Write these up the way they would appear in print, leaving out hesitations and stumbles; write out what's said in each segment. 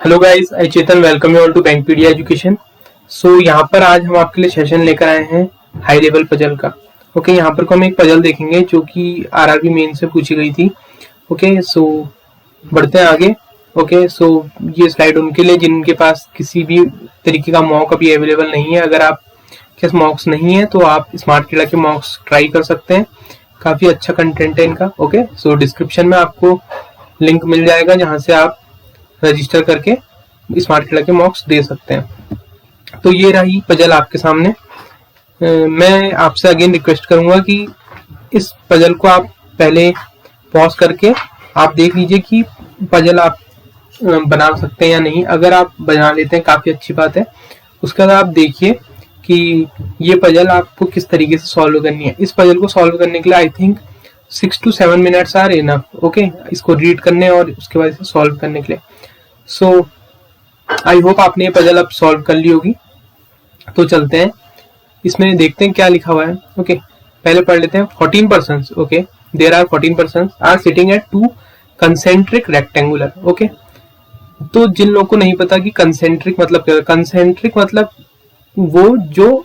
Hello guys, I Chetan welcome you all to Bankpedia education. So यहाँ पर आज हम आपके लिए सेशन लेकर आए हैं हाई लेवल पजल का। ओके, यहाँ पर को हम एक पजल देखेंगे जो कि आरआरबी मेन से पूछी गई थी। ओके, सो बढ़ते हैं आगे। ओके, सो ये स्लाइड उनके लिए जिनके पास किसी भी तरीके का मॉक अभी अवेलेबल नहीं है। अगर आप के मॉक्स नहीं है तो आप स्मार्ट कीड़ा के मॉक्स ट्राई कर सकते हैं, काफी अच्छा कंटेंट है इनका। ओके, सो डिस्क्रिप्शन में आपको लिंक मिल जाएगा जहां से आप रजिस्टर करके स्मार्ट कीड़ा के मॉक्स दे सकते हैं। तो ये रही पजल आपके सामने। मैं आपसे अगेन रिक्वेस्ट करूंगा कि इस पजल को आप पहले पॉज करके आप देख लीजिए कि पजल आप बना सकते हैं या नहीं। अगर आप बना लेते हैं काफी अच्छी बात है। उसके बाद आप देखिए कि ये पजल आपको किस तरीके से सॉल्व करनी है। इस पजल को सॉल्व करने के लिए I think 6 to 7 minutes are enough. Okay, इसको रीड करने और उसके बाद इसे सॉल्व करने के लिए। सो आई होप आपने ये पजल अब सॉल्व कर ली होगी। तो चलते हैं, इसमें देखते हैं क्या लिखा हुआ है। ओके, पहले पढ़ लेते हैं। 14 persons, okay, there are 14 persons are sitting at 2 concentric rectangular. Okay, तो जिन लोगों को नहीं पता कि कंसेंट्रिक मतलब क्या है, कंसेंट्रिक मतलब वो जो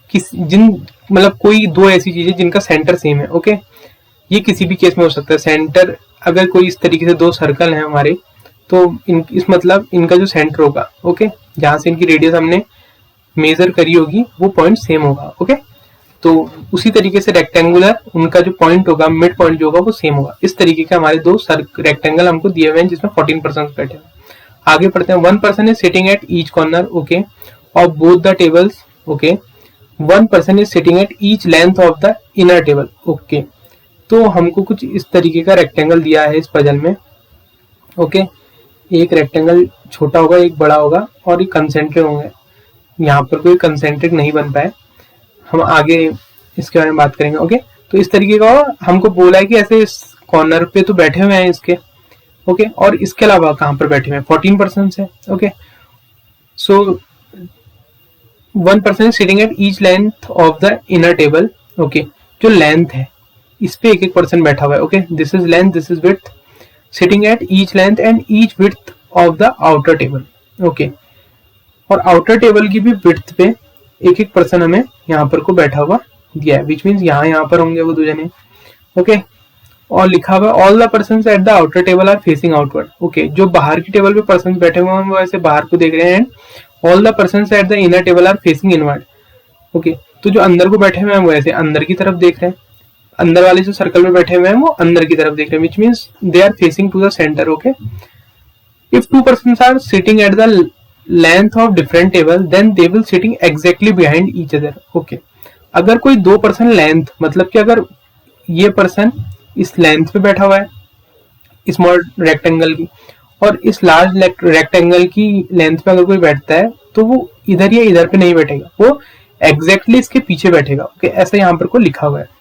जिन मतलब कोई दो ऐसी चीजें जिनका सेंटर सेम है। ओके, ये किसी भी केस में हो सकता है। सेंटर अगर कोई इस तरीके से दो सर्कल हैं हमारे, तो इस मतलब इनका जो सेंटर होगा, ओके, जहां से इनकी रेडियस हमने मेजर करी होगी वो पॉइंट सेम होगा। ओके, तो उसी तरीके से रेक्टेंगुलर उनका जो पॉइंट होगा, मिड पॉइंट जो होगा वो सेम होगा। इस तरीके के हमारे दो रेक्टेंगल हमको दिए हुए हैं जिसमें 14 पर्सन बैठे हैं। आगे पढ़ते हैं। 1 person is sitting at each corner, okay, of both the tables. Okay, 1 person is sitting at each length of the inner table. Okay, तो हमको कुछ इस तरीके का रेक्टेंगल दिया है इस पजल में। ओके, एक रेक्टेंगल छोटा होगा, एक बड़ा होगा और एक कंसेंट्रिक होंगे। यहाँ पर कोई कंसेंट्रिक नहीं बन पाए, हम आगे इसके बारे में बात करेंगे। ओके, तो इस तरीके का हमको बोला है कि ऐसे इस कॉर्नर पे तो बैठे हुए हैं इसके। ओके, और इसके अलावा कहाँ पर बैठे हुए हैं, 14 पर्सन है। Okay, so 1 person sitting at each length of the inner table. Okay, जो लेंथ है इस पे एक पर्सन बैठा हुआ है। Okay, this is length, this is width, sitting at each length and each width of the outer table. Okay, और outer table की भी विड्थ पे एक एक पर्सन हमें यहाँ पर को बैठा हुआ दिया है, विच मीन्स यहाँ पर होंगे वो दो जने। ओके, और लिखा हुआ all the persons at the outer table are facing outward. Okay, जो बाहर की टेबल पे पर्सन बैठे हुए हैं वो ऐसे बाहर को देख रहे हैं। And all the persons at the inner table are facing inward. Okay, तो जो अंदर को बैठे हुए हैं वो ऐसे अंदर की तरफ देख रहे हैं। अंदर वाले जो सर्कल में बैठे हुए हैं वो अंदर की तरफ देख रहे हैं, which means they are facing to the center. Okay, if 2 persons are sitting at the length of different table, then they will sitting exactly behind each other. Okay, अगर कोई दो पर्सन लेंथ मतलब कि अगर ये पर्सन इस length पे बैठा हुआ है स्मॉल रेक्टेंगल की, और इस लार्ज रेक्टेंगल की लेंथ पे अगर कोई बैठता है तो वो इधर या इधर पे नहीं बैठेगा, वो एग्जैक्टली इसके पीछे बैठेगा। ओके, ऐसा यहाँ पर को लिखा हुआ है।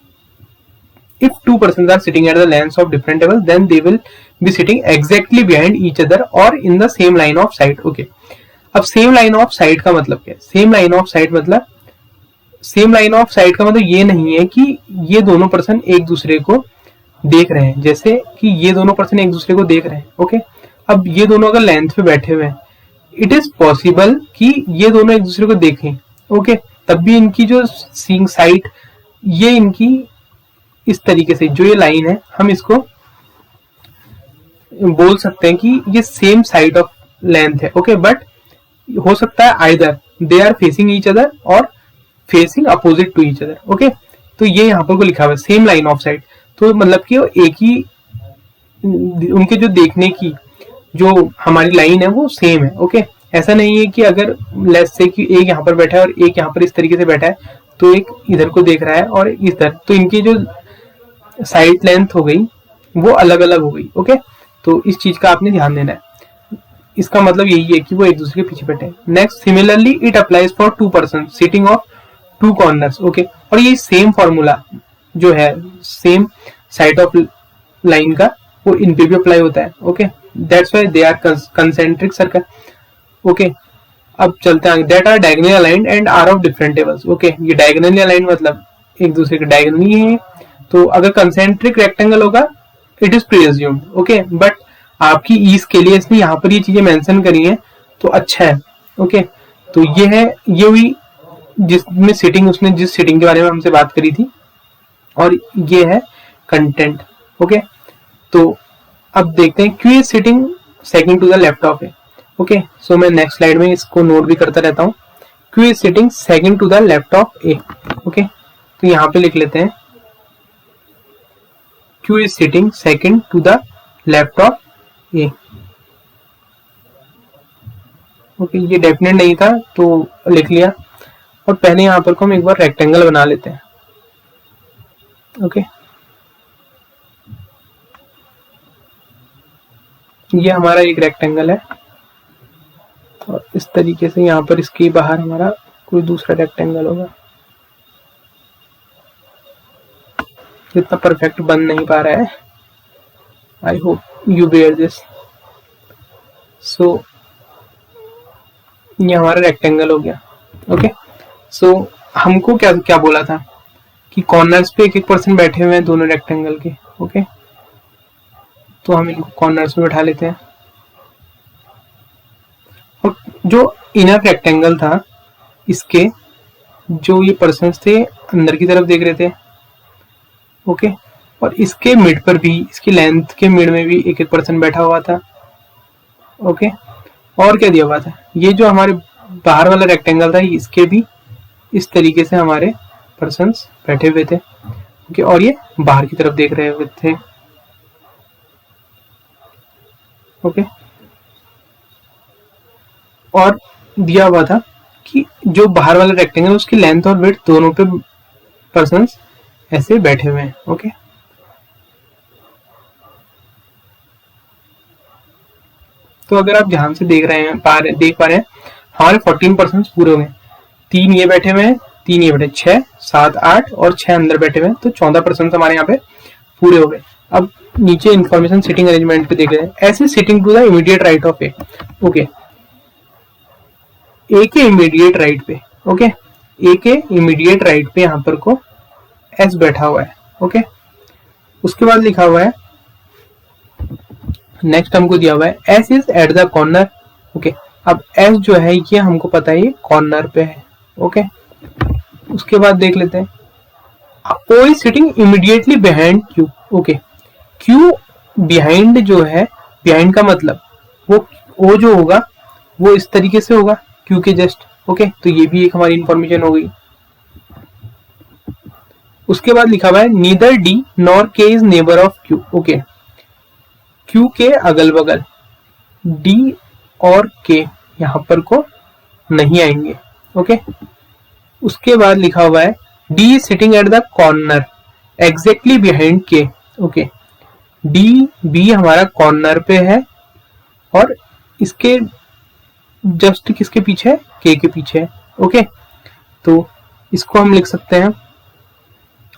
If 2 persons are sitting at the lengths of different tables, then they will be sitting exactly behind each other or in the same line of sight. Okay, अब same line of sight का मतलब क्या है? same line of sight मतलब same line of sight का मतलब ये नहीं है कि ये दोनों पर्सन एक दूसरे को देख रहे हैं, जैसे कि ये दोनों पर्सन एक दूसरे को देख रहे हैं। ओके, अब ये दोनों अगर लेंथ पे बैठे हुए हैं, इट इज पॉसिबल कि ये दोनों एक दूसरे को देखें। ओके, तब भी इनकी जो सीइंग साइट, ये इनकी इस तरीके से जो ये लाइन है हम इसको बोल सकते हैं कि ये सेम साइड ऑफ लेंथ है। ओके, बट हो सकता है either they are facing each other और facing opposite to each other. Okay, तो ये यहाँ पर को लिखा हुआ है सेम लाइन ऑफ साइट, तो मतलब कि एक ही उनके जो देखने की जो हमारी लाइन है वो सेम है। ओके, ऐसा नहीं है कि अगर लेट्स से कि एक यहाँ पर बैठा है और एक यहाँ पर इस तरीके से बैठा है, तो एक इधर को देख रहा है और इधर, तो इनकी जो साइड लेंथ हो गई वो अलग अलग हो गई। ओके, तो इस चीज का आपने ध्यान देना है। इसका मतलब यही है कि वो एक दूसरे के पीछे बैठे हैं। Next, similarly it applies for 2 person sitting of 2 corners. Okay, और ये सेम फॉर्मूला जो है सेम साइड ऑफ लाइन का वो इन पे भी अप्लाई होता है। Okay, that's why they are concentric circle. Okay, अब चलते हैं। That are diagonally aligned and are of different tables. Okay, ये डायगोनली अलाइंड मतलब एक दूसरे के डायगोनली है। तो अगर कंसेंट्रिक रेक्टेंगल होगा it is pre assumed. Okay, but आपकी ईज के लिए इसने यहाँ पर ये चीजें मेंशन करी हैं, तो अच्छा है। ओके, तो ये है, ये हुई जिसमें सिटिंग, उसने जिस सिटिंग के बारे में हमसे बात करी थी, और ये है कंटेंट। ओके, तो अब देखते हैं क्यों ये sitting second to the left of है। ओके, सो मैं नेक्स्ट स्लाइड में इसको नोट भी करता रहता हूँ, क्यों ये sitting second to the left of A. Okay, तो यहाँ पे लिख लेते हैं क्यों is sitting second to the left of A. Okay, ये डेफिनेट नहीं था तो लिख लिया, और पहले यहाँ पर को हम एक बार रेक्टेंगल बना लेते हैं। ओके, ये हमारा एक रेक्टेंगल है, और इस तरीके से यहाँ पर इसके बाहर हमारा कोई दूसरा रेक्टेंगल होगा। इतना परफेक्ट बन नहीं पा रहा है, I hope you bear this. So ये हमारा रेक्टेंगल हो गया। ओके, सो हमको क्या क्या बोला था कि कॉर्नर्स पे 1-1% बैठे हुए हैं दोनों रेक्टेंगल के। ओके, तो हम इनको कॉर्नर्स में बैठा लेते हैं, और जो इनर रेक्टेंगल था इसके जो ये पर्सन्स थे अंदर की तरफ देख रहे थे। ओके, और इसके मिड पर भी, इसकी लेंथ के मिड में भी 1-1% बैठा हुआ था। ओके, और क्या दिया हुआ था, ये जो हमारे बाहर वाला रेक्टेंगल था इसके भी इस तरीके से हमारे पर्सन्स बैठे हुए थे। ओके, और ये बाहर की तरफ देख रहे हुए थे। ओके, और दिया हुआ था कि जो बाहर वाला रेक्टेंगल उसकी लेंथ और विड्थ दोनों पे पर्सन्स ऐसे बैठे हुए हैं। ओके, तो अगर आप ध्यान से देख रहे हैं, देख पा रहे हैं, हमारे 14% पूरे हो गए। 3 ये बैठे हुए हैं, 3 ये बैठे, 6, 7, 8 और 6 अंदर बैठे हुए हैं, तो 14% हमारे यहाँ पे पूरे हो गए। अब नीचे इंफॉर्मेशन सिटिंग अरेंजमेंट पे देख रहे हैं, ऐसे sitting to the immediate right of A. Okay, A के इमीडिएट राइट पे, ओके, ए के इमीडिएट राइट पे यहाँ पर को एस बैठा हुआ है। ओके, उसके बाद लिखा हुआ है, नेक्स्ट हमको दिया हुआ है S is at the corner. Okay, अब एस जो है ये हमको पता है ये कॉर्नर पे है। ओके, उसके बाद देख लेते हैं O is sitting immediately behind Q. Okay, Q behind जो है, बिहाइंड का मतलब वो ओ जो होगा वो इस तरीके से होगा क्यू के जस्ट। ओके, तो ये भी एक हमारी इंफॉर्मेशन हो गई। उसके बाद लिखा हुआ है नीदर डी नॉर के is neighbour of Q. Okay, Q के अगल बगल डी और के यहां पर को नहीं आएंगे। ओके, उसके बाद लिखा हुआ है D sitting at the corner exactly behind के। ओके, डी बी हमारा कॉर्नर पे है और इसके जस्ट किसके पीछे है, के पीछे है। ओके, तो इसको हम लिख सकते हैं।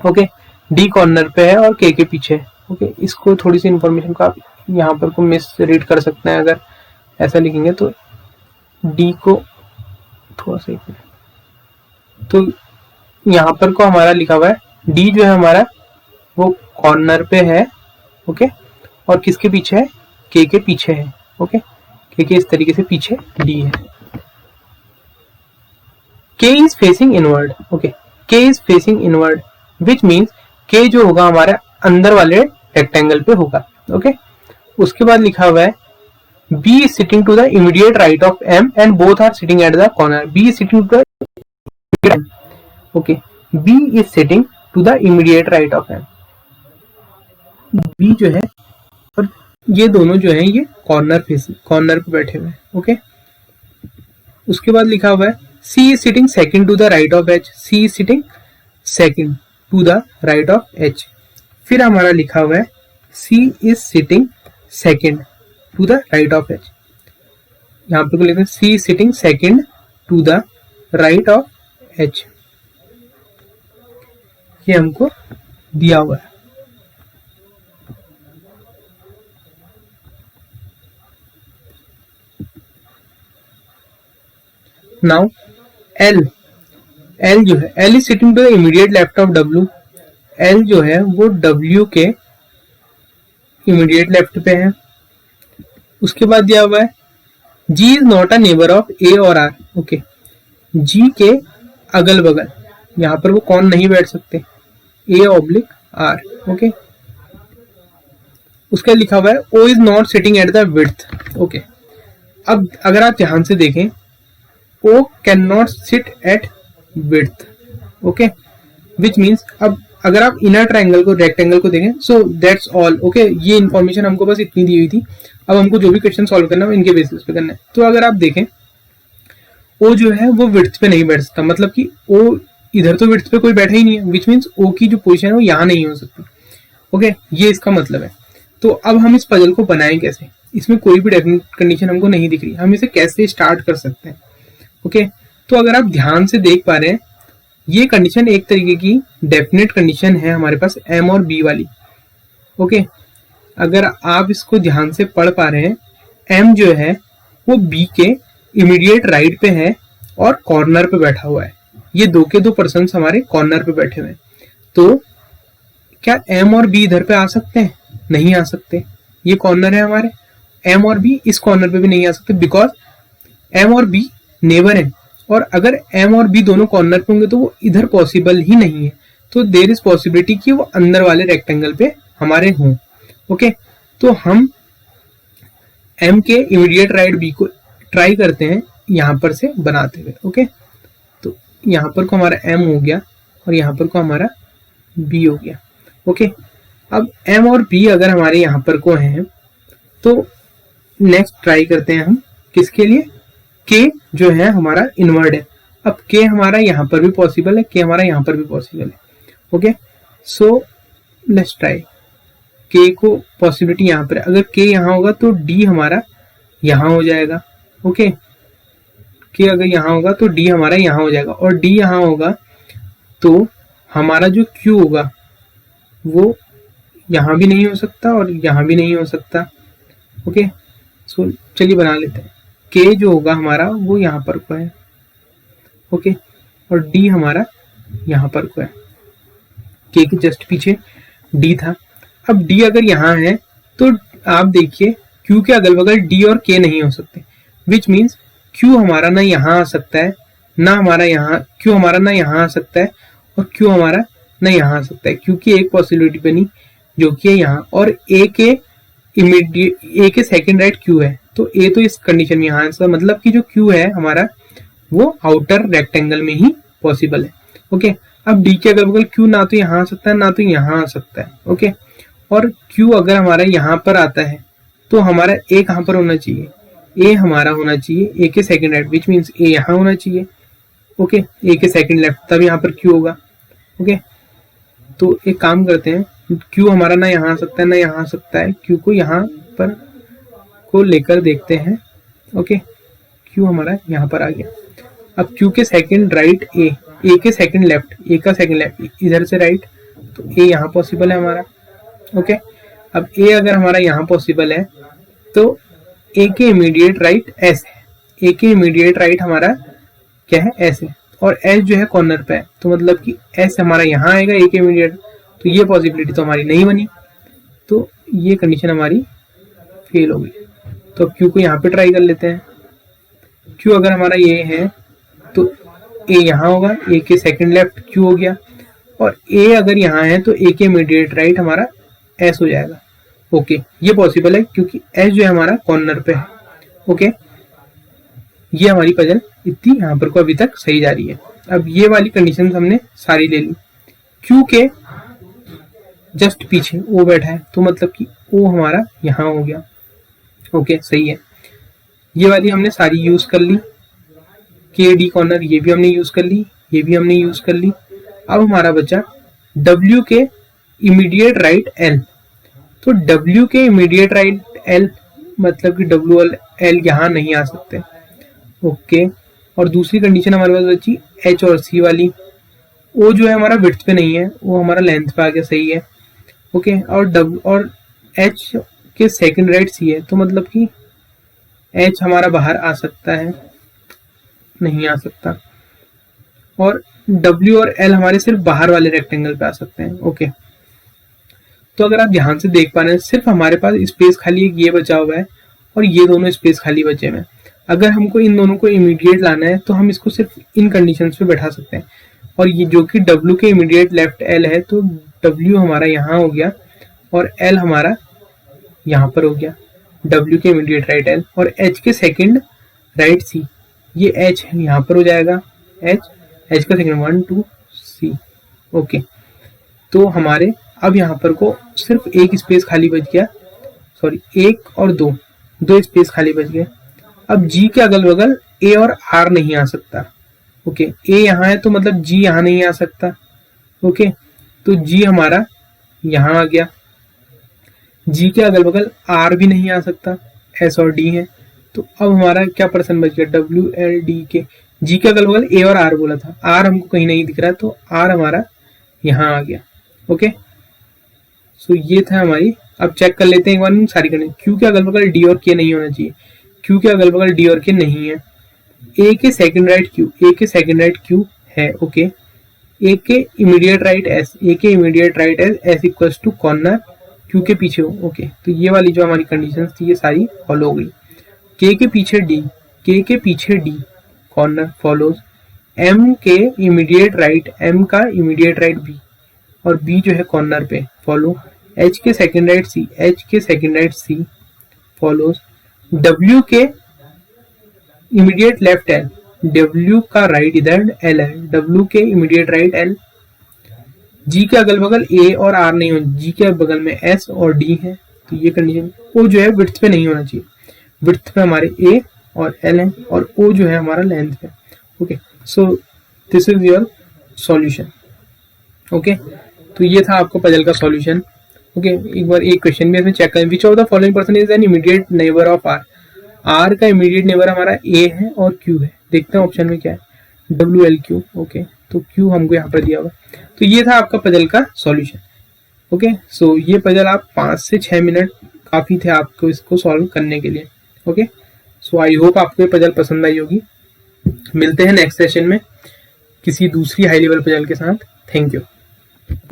ओके, डी कॉर्नर पे है और के पीछे है। ओके, इसको थोड़ी सी इंफॉर्मेशन को आप यहाँ पर को मिस रीड कर सकते हैं, अगर ऐसा लिखेंगे तो डी को थोड़ा सा, तो यहाँ पर को हमारा लिखा हुआ है डी जो है हमारा वो कॉर्नर पे है। ओके, और किसके पीछे है, के पीछे है। ओके, के इस तरीके से पीछे डी है। के इज फेसिंग इनवर्ड। ओके, के is facing inward which means के जो होगा हमारे अंदर वाले रेक्टेंगल पे होगा। ओके, उसके बाद लिखा हुआ है B is sitting to the immediate right of M and both are sitting at the corner. B is sitting to the okay. B is sitting to the immediate right of M. B जो है और ये दोनों जो है ये corner पे बैठे हुए हैं। ओके, उसके बाद लिखा हुआ है C is sitting second to the right of H. C is sitting second to the right of H. फिर हमारा लिखा हुआ है C is sitting second to the right of H. यहाँ पर लिखते हैं C sitting second to the right of H. ये हमको दिया हुआ है। Now L जो है L is sitting to the immediate left of W. L जो है वो W के इमीडिएट लेफ्ट पे है। उसके बाद दिया हुआ है G is not a neighbour of A और आर। ओके, जी के अगल बगल यहाँ पर वो कौन नहीं बैठ सकते, ए ऑब्लिक आर। ओके, उसका लिखा हुआ है O is not sitting at the width. Okay, अब अगर आप ध्यान से देखें O can not sit at width. Okay, which means अब अगर आप इनर ट्राइंगल को रेक्टेंगल को देखें, सो दैट्स ऑल। ओके, ये इन्फॉर्मेशन हमको बस इतनी दी हुई थी। अब हमको जो भी क्वेश्चन सॉल्व करना है इनके बेसिस पे करना है। तो अगर आप देखें ओ जो है वो विड्थ पे नहीं बैठ सकता, मतलब कि ओ इधर तो विड्थ पे कोई बैठा ही नहीं है, विच मीन्स ओ की जो पोजीशन है वो यहाँ नहीं हो सकती। ओके, ये इसका मतलब है। तो अब हम इस पजल को बनाएं कैसे, इसमें कोई भी डेफिनेट कंडीशन हमको नहीं दिख रही, हम इसे कैसे स्टार्ट कर सकते हैं। ओके, तो अगर आप ध्यान से देख पा रहे हैं ये कंडीशन एक तरीके की डेफिनेट कंडीशन है हमारे पास एम और बी वाली। ओके, अगर आप इसको ध्यान से पढ़ पा रहे हैं, एम जो है वो बी के इमीडिएट राइट पे है और कॉर्नर पे बैठा हुआ है। ये दो के दो पर्सन हमारे कॉर्नर पे बैठे हुए हैं। तो क्या एम और बी इधर पे आ सकते हैं? नहीं आ सकते, ये कॉर्नर है हमारे। एम और बी इस कॉर्नर पे भी नहीं आ सकते बिकॉज एम और बी नेबर है, और अगर एम और बी दोनों कॉर्नर पे होंगे तो वो इधर पॉसिबल ही नहीं है। तो देयर इज पॉसिबिलिटी कि वो अंदर वाले रेक्टेंगल पे हमारे हों। ओके, तो हम एम के इमीडिएट राइट बी को ट्राई करते हैं यहां पर से बनाते हुए। ओके, तो यहां पर को हमारा एम हो गया और यहां पर को हमारा बी हो गया। ओके, अब एम और बी अगर हमारे यहां पर को हैं तो नेक्स्ट ट्राई करते हैं हम किसके लिए, के जो है हमारा इनवर्ड है। अब के हमारा यहां पर भी पॉसिबल है, के हमारा यहां पर भी पॉसिबल है। ओके, सो लेट्स ट्राई के को पॉसिबिलिटी यहां पर, अगर के यहां होगा तो डी हमारा यहां हो जाएगा। ओके, के अगर यहां होगा तो डी हमारा यहां हो जाएगा, और डी यहां होगा तो हमारा जो क्यू होगा वो यहां भी नहीं हो सकता और यहां भी नहीं हो सकता। ओके, सो चलिए बना लेते हैं। के जो होगा हमारा वो यहां पर को है। ओके, और डी हमारा यहां पर को है, के के जस्ट पीछे डी था। अब डी अगर यहां है तो आप देखिए क्यू के अगल बगल डी और के नहीं हो सकते, विच मीन्स क्यू हमारा ना यहाँ आ सकता है ना हमारा यहाँ, क्यू हमारा ना यहाँ आ सकता है और क्यू हमारा ना यहाँ आ सकता है, क्योंकि एक पॉसिबिलिटी बनी जो कि है यहाँ, और ए के इमीडिएट ए के सेकंड राइट क्यू है, तो ए तो इस कंडीशन में यहाँ है, मतलब कि जो क्यू है हमारा वो आउटर रेक्टेंगल में ही पॉसिबल है। ओके, अब डी के अगल बगल क्यू ना तो यहाँ आ सकता है ना तो यहाँ आ सकता है। ओके, और क्यू अगर हमारा यहाँ पर आता है तो हमारा ए कहाँ पर होना चाहिए, ए हमारा होना चाहिए ए के सेकंड राइट, विच मीन्स ए यहाँ होना चाहिए। ओके, ए के सेकंड लेफ्ट, तब यहाँ पर क्यू होगा। ओके, तो एक काम करते हैं, क्यू हमारा ना यहाँ आ सकता है ना यहाँ आ सकता है, क्यू को यहाँ पर को लेकर देखते हैं। ओके, क्यू हमारा यहाँ पर आ गया। अब क्यू के सेकंड राइट ए के सेकंड लेफ्ट, ए का सेकंड लेफ्ट इधर से राइट, तो ए यहाँ पॉसिबल है हमारा। ओके, अब ए अगर हमारा यहाँ पॉसिबल है तो ए के इमीडिएट राइट एस है, ए के इमीडिएट राइट हमारा क्या है, एस है, और एस जो है कॉर्नर पे है, तो मतलब कि एस हमारा यहाँ आएगा ए के इमीडिएट, तो ये पॉसिबिलिटी तो हमारी नहीं बनी, तो ये कंडीशन हमारी फेल हो गई। तो क्यू को यहाँ पे ट्राई कर लेते हैं। क्यू अगर हमारा ये है तो ए यहाँ होगा, ए के सेकंड लेफ्ट क्यू हो गया, और ए अगर यहाँ है तो ए के इमीडिएट राइट हमारा एस हो जाएगा। ओके, ये पॉसिबल है क्योंकि एस जो है हमारा कॉर्नर पे है। ओके, ये हमारी पजल इतनी यहाँ पर को अभी तक सही जा रही है। अब ये वाली कंडीशन हमने सारी ले ली। क्यू के जस्ट पीछे ओ बैठा है, तो मतलब कि ओ हमारा यहाँ हो गया। ओके, सही है, ये वाली हमने सारी यूज कर ली। के डी कॉर्नर ये भी हमने यूज कर ली, ये भी हमने यूज कर ली। अब हमारा बचा डब्ल्यू के इमीडिएट राइट एल, तो डब्ल्यू के इमीडिएट राइट एल मतलब कि डब्ल्यू एल यहाँ नहीं आ सकते। ओके, और दूसरी कंडीशन हमारे पास बची एच और सी वाली। ओ जो है हमारा विड्थ पे नहीं है, वो हमारा लेंथ पे आ गया, सही है। ओके, और एच के सेकंड राइट सी है, तो मतलब कि एच हमारा बाहर आ सकता है, नहीं आ सकता, और डब्ल्यू और एल हमारे सिर्फ बाहर वाले रेक्टेंगल पे आ सकते हैं। ओके, तो अगर आप ध्यान से देख पा रहे हैं सिर्फ हमारे पास स्पेस खाली एक ये बचा हुआ है और ये दोनों स्पेस खाली बचे हुए हैं। अगर हमको इन दोनों को इमीडिएट लाना है तो हम इसको सिर्फ इन कंडीशंस पे बैठा सकते हैं। और ये जो कि W के इमीडिएट लेफ्ट L है, तो W हमारा यहाँ हो गया और L हमारा यहाँ पर हो गया। W के इमीडिएट राइट L और H के सेकंड राइट C, ये H यहाँ पर हो जाएगा, H का सेकंड 1 2 C। ओके, तो हमारे अब यहाँ पर को सिर्फ एक स्पेस खाली बच गया, सॉरी एक और दो स्पेस खाली बच गए। अब G के अगल बगल A और R नहीं आ सकता। ओके, A यहाँ है तो मतलब G यहाँ नहीं आ सकता। ओके, तो G हमारा यहाँ आ गया। G के अगल बगल R भी नहीं आ सकता, S और D है। तो अब हमारा क्या पर्सन बच गया, W L D के। G के अगल बगल A और R बोला था, R हमको कहीं नहीं दिख रहा, तो R हमारा यहाँ आ गया। ओके, सो ये था हमारी। अब चेक कर लेते हैं एक बार सारी करने। Q के अगल बगल D और K नहीं होना चाहिए, Q के अगल बगल D और K नहीं है। A के सेकंड राइट Q, A के सेकंड राइट Q है। ओके, A के इमीडिएट राइट S, A के immediate right S equals to corner Q के पीछे हो। ओके, तो ये वाली जो हमारी कंडीशंस थी ये सारी फॉलो हो गई। K के पीछे D, K के पीछे D कॉर्नर फॉलोज। M के इमीडिएट राइट, M का इमीडिएट राइट B और B जो है कॉर्नर पे फॉलो। H के सेकंड राइट C, H के second right C follows. W के इमीडिएट लेफ्ट L, W का राइट इधर L है, W के इमीडिएट राइट L। G के अगल बगल A और R नहीं हो, G के बगल में S और D है, तो ये कंडीशन। O जो है विड्थ पे नहीं होना चाहिए, विड्थ पे हमारे A और L है और O जो है हमारा लेंथ पे। Okay, so this is your solution. Okay, तो ये था आपको पजल का सॉल्यूशन। ओके, एक बार एक क्वेश्चन भी इसमें चेक करें। Which of the following person is an immediate neighbour of R। R का इमीडिएट नेबर हमारा A है और Q है। देखते हैं ऑप्शन में क्या है, WLQ। ओके, तो Q हमको यहाँ पर दिया हुआ। तो ये था आपका पजल का सॉल्यूशन। ओके, सो ये पजल आप 5 से 6 मिनट काफी थे आपको इसको सॉल्व करने के लिए। ओके, सो आई होप आपको ये पजल पसंद आई होगी। मिलते हैं नेक्स्ट सेशन में किसी दूसरी हाई लेवल पजल के साथ। Thank you.